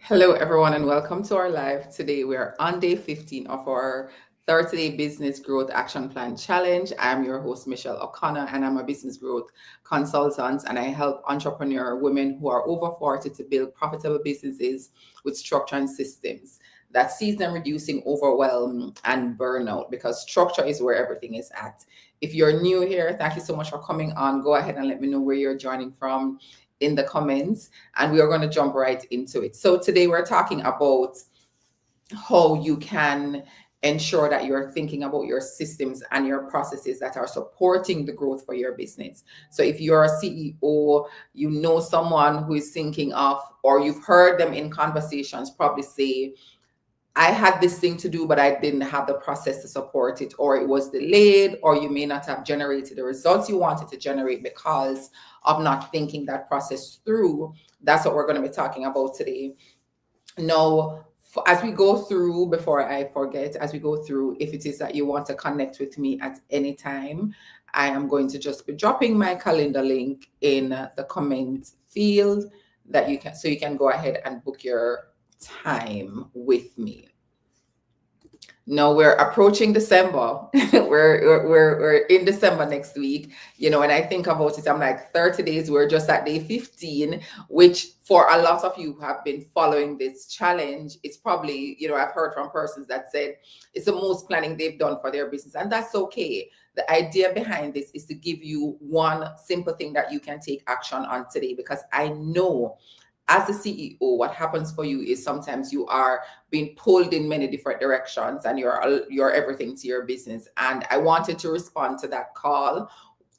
Hello, everyone, and welcome to our live. Today, we are on day 15 of our 30-day Business Growth Action Plan Challenge. I am your host, Michelle O'Connor, and I'm a business growth consultant, and I help entrepreneur women who are over 40 to build profitable businesses with structure and systems that sees them reducing overwhelm and burnout, because structure is where everything is at. If you're new here, thank you so much for coming on. Go ahead and let me know where you're joining from in the comments, and we are going to jump right into it. So today we're talking about how you can ensure that you're thinking about your systems and your processes that are supporting the growth for your business. So if you're a CEO, you know someone who is thinking of, or you've heard them in conversations probably say, I had this thing to do, but I didn't have the process to support it, or it was delayed, or you may not have generated the results you wanted to generate because of not thinking that process through. That's what we're going to be talking about today. Now, as we go through, before I forget, as we go through, if it is that you want to connect with me at any time, I am going to just be dropping my calendar link in the comment field that you can go ahead and book your time with me. No, we're approaching December. we're in December next week, and I think about it, I'm like 30 days, we're just at day 15, which for a lot of you who have been following this challenge, it's probably, I've heard from persons that said it's the most planning they've done for their business, and that's okay. The idea behind this is to give you one simple thing that you can take action on today, because I know as a CEO, what happens for you is sometimes you are being pulled in many different directions, and you're everything to your business. And I wanted to respond to that call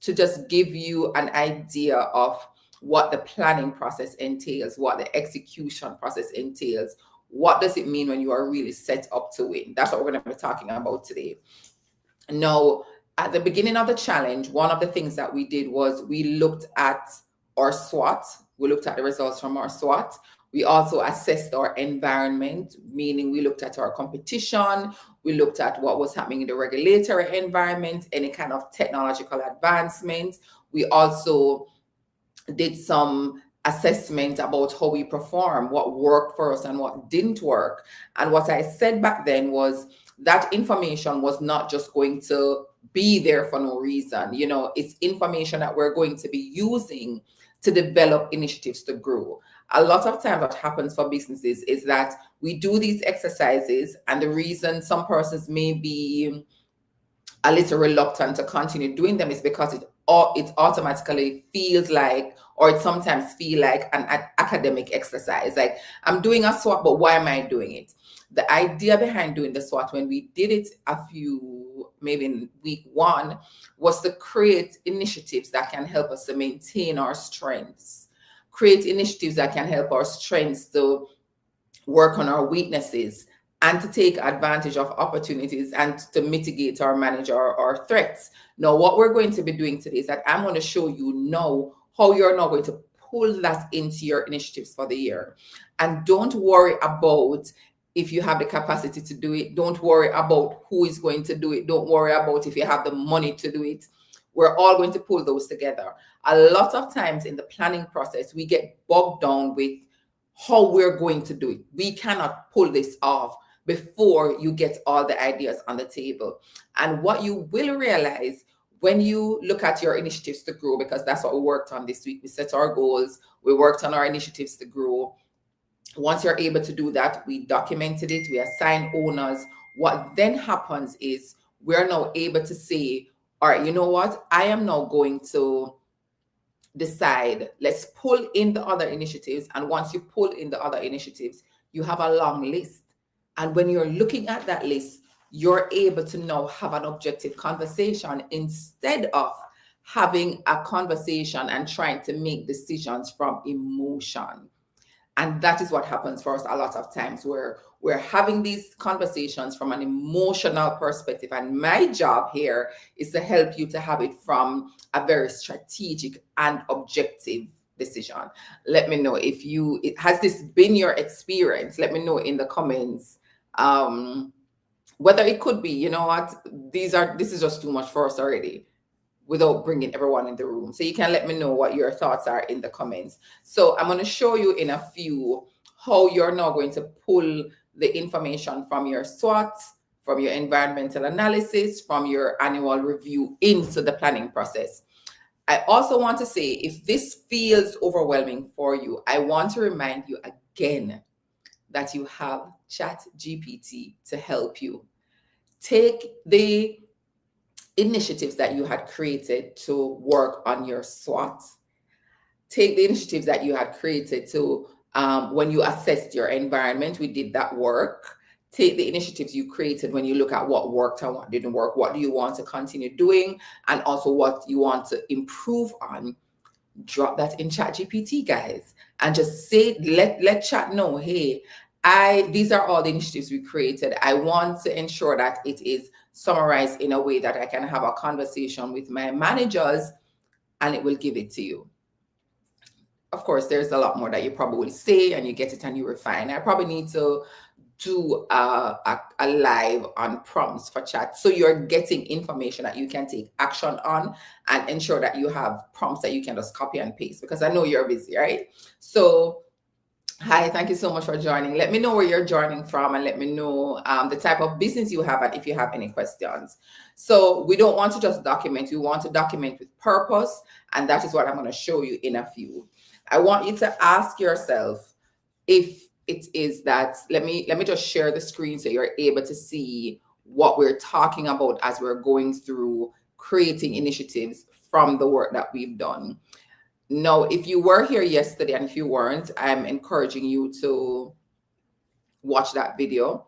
to just give you an idea of what the planning process entails, what the execution process entails. What does it mean when you are really set up to win? That's what we're going to be talking about today. Now, at the beginning of the challenge, one of the things that we did was we looked at our SWOT. We looked at the results from our SWOT. We also assessed our environment, meaning we looked at our competition. We looked at what was happening in the regulatory environment, any kind of technological advancement. We also did some assessment about how we perform, what worked for us and what didn't work. And what I said back then was that information was not just going to be there for no reason. It's information that we're going to be using to develop initiatives to grow. A lot of times what happens for businesses is that we do these exercises, and the reason some persons may be a little reluctant to continue doing them is because it automatically feels like, or it sometimes feel like an academic exercise. Like, I'm doing a SWOT, but why am I doing it? The idea behind doing the SWOT, when we did it maybe in week 1, was to create initiatives that can help us to maintain our strengths, create initiatives that can help our strengths to work on our weaknesses, and to take advantage of opportunities and to mitigate or manage our threats. Now, what we're going to be doing today is that I'm going to show you now how you're now going to pull that into your initiatives for the year. And don't worry about if you have the capacity to do it. Don't worry about who is going to do it. Don't worry about if you have the money to do it. We're all going to pull those together. A lot of times in the planning process, we get bogged down with how we're going to do it. We cannot pull this off before you get all the ideas on the table. And what you will realize when you look at your initiatives to grow, because that's what we worked on this week, we set our goals, we worked on our initiatives to grow. Once you're able to do that, we documented it, we assign owners. What then happens is we're now able to say, all right, you know what? I am now going to decide, let's pull in the other initiatives. And once you pull in the other initiatives, you have a long list. And when you're looking at that list, you're able to now have an objective conversation instead of having a conversation and trying to make decisions from emotion. And that is what happens for us a lot of times, where we're having these conversations from an emotional perspective. And my job here is to help you to have it from a very strategic and objective decision. Let me know if has this been your experience? Let me know in the comments. Whether it could be, you know what, this is just too much for us already, without bringing everyone in the room. So you can let me know what your thoughts are in the comments. So I'm going to show you in a few how you're now going to pull the information from your SWOT, from your environmental analysis, from your annual review into the planning process. I also want to say, if this feels overwhelming for you, I want to remind you again that you have ChatGPT to help you. Take the initiatives that you had created to work on your SWOT. Take the initiatives that you had created to, when you assessed your environment, we did that work. Take the initiatives you created when you look at what worked and what didn't work. What do you want to continue doing? And also what you want to improve on. Drop that in ChatGPT, guys, and just say, let chat know, hey, these are all the initiatives we created. I want to ensure that it is summarized in a way that I can have a conversation with my managers, and it will give it to you. Of course, there's a lot more that you probably say, and you get it and you refine. I probably need to do a live on prompts for chat, so you're getting information that you can take action on, and ensure that you have prompts that you can just copy and paste, because I know you're busy, right? So hi, thank you so much for joining. Let me know where you're joining from, and let me know the type of business you have and if you have any questions. So we don't want to just document, we want to document with purpose, and that is what I'm going to show you in a few. I want you to ask yourself, if it is that, let me just share the screen so you're able to see what we're talking about as we're going through creating initiatives from the work that we've done. Now, if you were here yesterday, and if you weren't, I'm encouraging you to watch that video.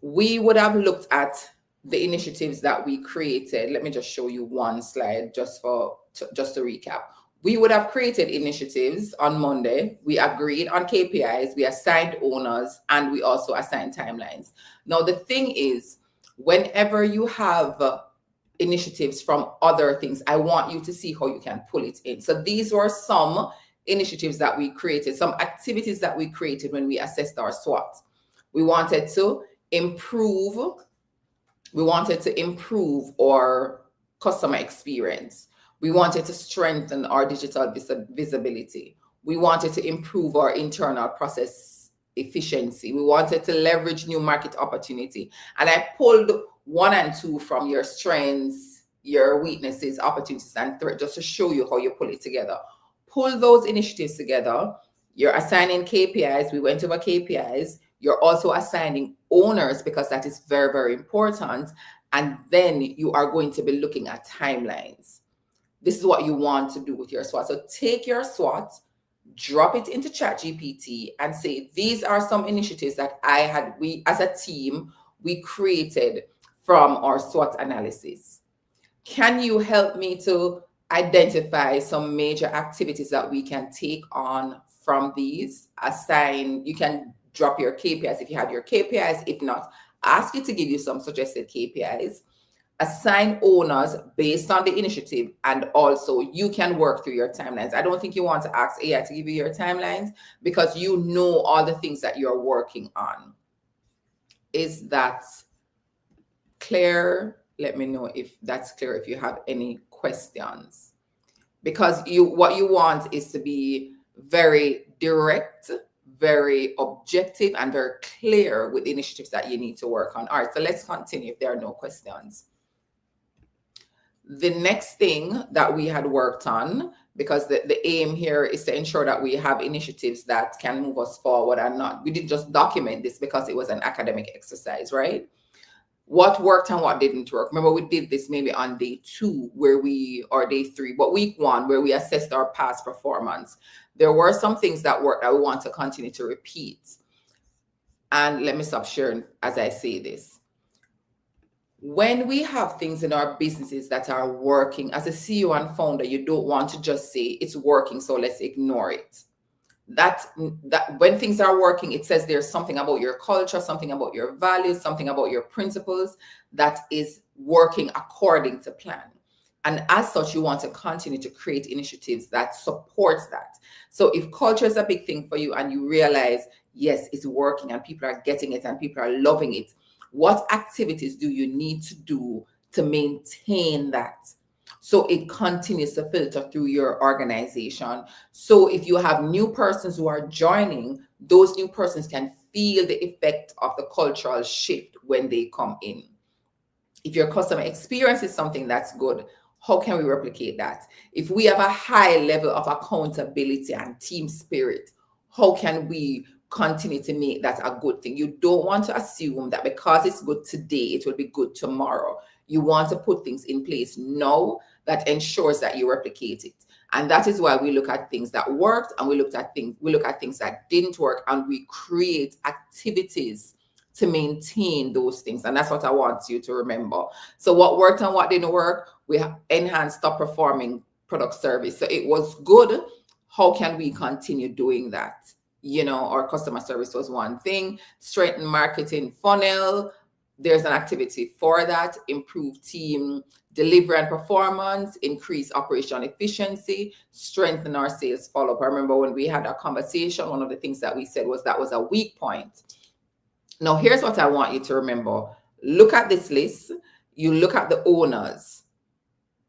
We would have looked at the initiatives that we created. Let me just show you one slide just to recap. We would have created initiatives on Monday. We agreed on KPIs, we assigned owners, and we also assigned timelines. Now, the thing is, whenever you have initiatives from other things, I want you to see how you can pull it in. So these were some initiatives that we created, some activities that we created when we assessed our SWOT. We wanted to improve our customer experience. We wanted to strengthen our digital visibility. We wanted to improve our internal process efficiency. We wanted to leverage new market opportunity. And I pulled 1 and 2 from your strengths, your weaknesses, opportunities, and threats, just to show you how you pull it together. Pull those initiatives together. You're assigning KPIs. We went over KPIs. You're also assigning owners, because that is very, very important. And then you are going to be looking at timelines. This is what you want to do with your SWOT. So take your SWOT, drop it into ChatGPT, and say, these are some initiatives that we as a team, we created from our SWOT analysis. Can you help me to identify some major activities that we can take on from these? You can drop your KPIs if you have your KPIs. If not, ask it to give you some suggested KPIs. Assign owners based on the initiative, and also you can work through your timelines. I don't think you want to ask AI to give you your timelines, because you know all the things that you're working on. Is that clear? Let me know if that's clear, if you have any questions, because what you want is to be very direct, very objective, and very clear with the initiatives that you need to work on. All right, so let's continue if there are no questions. The next thing that we had worked on, because the aim here is to ensure that we have initiatives that can move us forward, and we didn't just document this because it was an academic exercise, right? What worked and what didn't work. Remember, we did this maybe on day 2 or day 3, but week 1, where we assessed our past performance. There were some things that worked that we want to continue to repeat. And let me stop sharing as I say this. When we have things in our businesses that are working, as a CEO and founder, you don't want to just say it's working, so let's ignore it. That when things are working, it says there's something about your culture, something about your values, something about your principles that is working according to plan. And as such, you want to continue to create initiatives that supports that. So if culture is a big thing for you, and you realize, yes, it's working and people are getting it and people are loving it, what activities do you need to do to maintain that? So it continues to filter through your organization. So if you have new persons who are joining, those new persons can feel the effect of the cultural shift when they come in. If your customer experience is something that's good, how can we replicate that? If we have a high level of accountability and team spirit, how can we continue to make that a good thing? You don't want to assume that because it's good today, it will be good tomorrow. You want to put things in place now that ensures that you replicate it. And that is why we look at things that worked and we look at things that didn't work, and we create activities to maintain those things. And that's what I want you to remember. So what worked and what didn't work, we have enhanced top performing product service. So it was good. How can we continue doing that? Our customer service was one thing. Strengthen marketing funnel. There's an activity for that. Improve team delivery and performance, increase operational efficiency, strengthen our sales follow-up. I remember when we had a conversation, one of the things that we said was that was a weak point. Now, here's what I want you to remember. Look at this list. You look at the owners,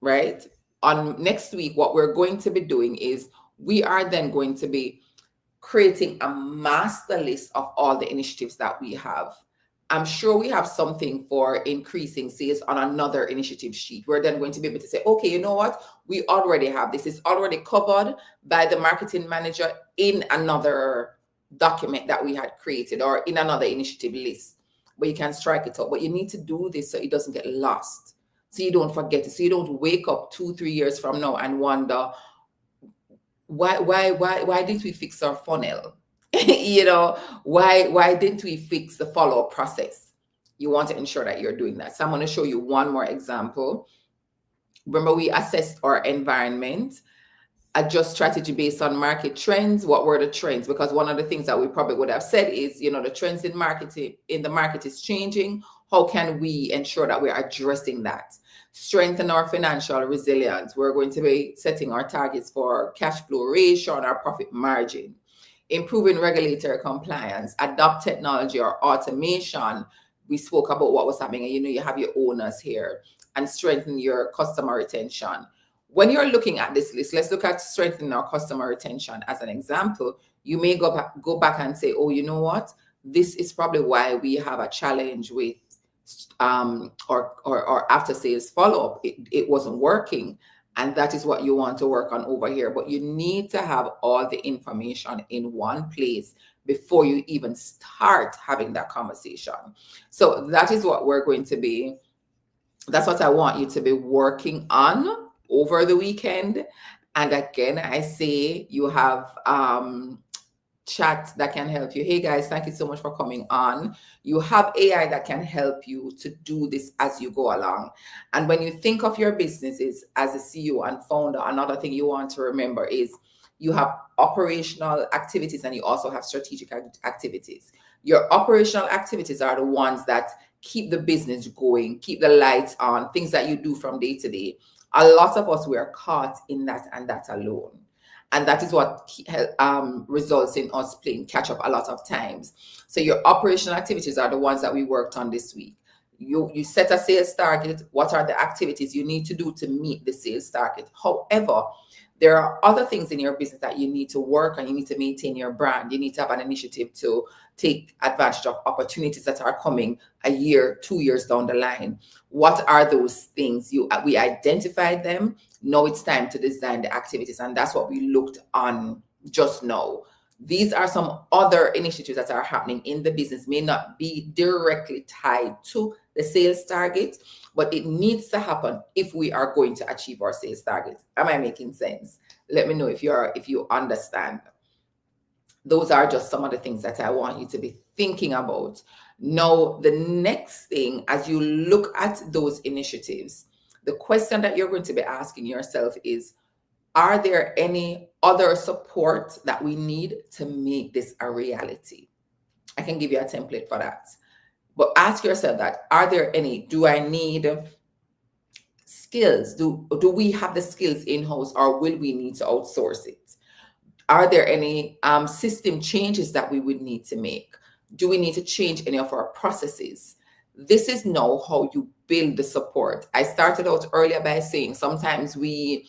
right? On next week, what we're going to be doing is we are then going to be creating a master list of all the initiatives that we have. I'm sure we have something for increasing sales on another initiative sheet. We're then going to be able to say, okay, you know what? We already have this. It's already covered by the marketing manager in another document that we had created or in another initiative list, where you can strike it up. But you need to do this so it doesn't get lost, so you don't forget it, so you don't wake up 2-3 years from now and wonder, why didn't we fix our funnel? Why didn't we fix the follow-up process? You want to ensure that you're doing that. So I'm going to show you one more example. Remember, we assessed our environment, adjust strategy based on market trends. What were the trends? Because one of the things that we probably would have said is, the trends in the market is changing. How can we ensure that we're addressing that? Strengthen our financial resilience. We're going to be setting our targets for cash flow ratio and our profit margin. Improving regulatory compliance, adopt technology or automation. We spoke about what was happening, and you have your owners here, and strengthen your customer retention. When you're looking at this list, let's look at strengthening our customer retention as an example. You may go back and say, oh, you know what? This is probably why we have a challenge with or after sales follow-up. It wasn't working. And that is what you want to work on over here. But you need to have all the information in one place before you even start having that conversation. So that is what we're going to be. That's what I want you to be working on over the weekend. And again, I say you have chat that can help you. Hey guys, thank you so much for coming on. You have AI that can help you to do this as you go along. And when you think of your businesses as a CEO and founder, another thing you want to remember is you have operational activities and you also have strategic activities. Your operational activities are the ones that keep the business going, keep the lights on, things that you do from day to day. A lot of us, we are caught in that and that alone. And that is what results in us playing catch up a lot of times. So your operational activities are the ones that we worked on this week. You set a sales target. What are the activities you need to do to meet the sales target? However, there are other things in your business that you need to work on. You need to maintain your brand. You need to have an initiative to take advantage of opportunities that are coming a year, 2 years down the line. What are those things? We identified them. Now it's time to design the activities. And that's what we looked on just now. These are some other initiatives that are happening in the business, may not be directly tied to the sales target, but it needs to happen if we are going to achieve our sales target. Am I making sense? Let me know if you understand. Those are just some of the things that I want you to be thinking about. Now, the next thing, as you look at those initiatives, the question that you're going to be asking yourself is, are there any other support that we need to make this a reality? I can give you a template for that. But ask yourself that, are there any? Do I need skills? Do we have the skills in-house, or will we need to outsource it? Are there any system changes that we would need to make? Do we need to change any of our processes? this is now how you build the support. I started out earlier by saying sometimes we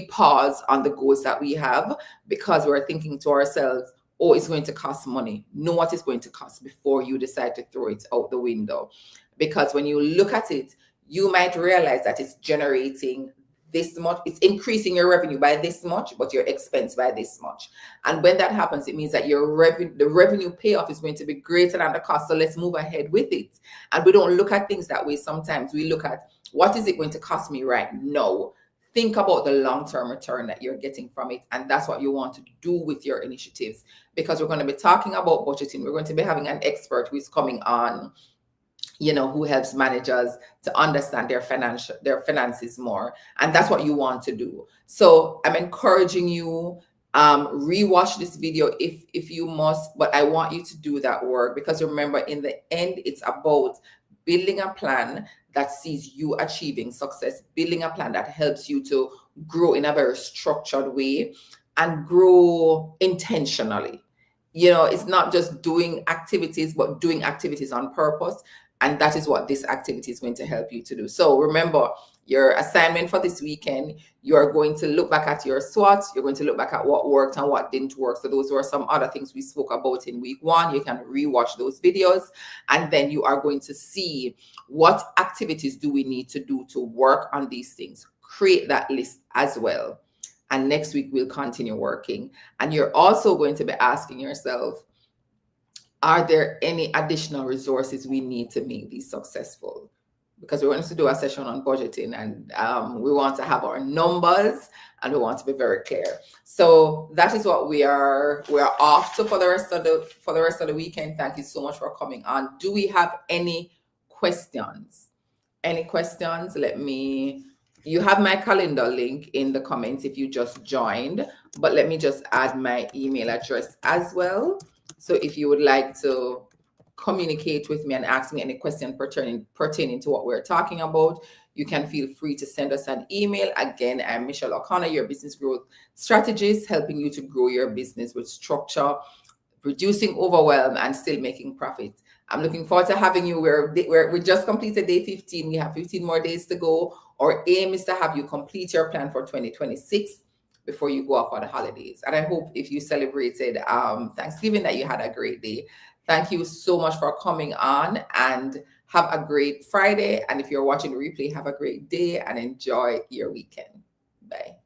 pause on the goals that we have because we're thinking to ourselves, oh, it's going to cost money. Know what it's going to cost before you decide to throw it out the window. Because when you look at it, you might realize that it's generating this much, it's increasing your revenue by this much, but your expense by this much. And when that happens, it means that the revenue payoff is going to be greater than the cost. So let's move ahead with it. And we don't look at things that way. Sometimes we look at, what is it going to cost me right now? Think about the long-term return that you're getting from it. And that's what you want to do with your initiatives, because we're going to be talking about budgeting. We're going to be having an expert who is coming on, who helps managers to understand their finances more. And that's what you want to do. So I'm encouraging you, rewatch this video if you must, but I want you to do that work, because remember, in the end, it's about building a plan that sees you achieving success, building a plan that helps you to grow in a very structured way and grow intentionally. It's not just doing activities, but doing activities on purpose. And that is what this activity is going to help you to do. So remember, your assignment for this weekend, you are going to look back at your SWOT. You're going to look back at what worked and what didn't work. So those were some other things we spoke about in week 1. You can rewatch those videos. And then you are going to see what activities do we need to do to work on these things. Create that list as well. And next week, we'll continue working. And you're also going to be asking yourself, are there any additional resources we need to make these successful? Because we want to do a session on budgeting, and we want to have our numbers, and we want to be very clear. So that is what we're off to for the rest of the weekend. Thank you so much for coming on. Do we have any questions? Any questions? You have my calendar link in the comments if you just joined, but let me just add my email address as well. So if you would like to communicate with me and ask me any question pertaining to what we're talking about, you can feel free to send us an email. Again, I'm Michelle O'Connor, your business growth strategist, helping you to grow your business with structure, reducing overwhelm, and still making profit. I'm looking forward to having you. We just completed day 15. We have 15 more days to go. Our aim is to have you complete your plan for 2026 before you go off for the holidays. And I hope if you celebrated Thanksgiving that you had a great day. Thank you so much for coming on, and have a great Friday. And if you're watching the replay, have a great day and enjoy your weekend. Bye.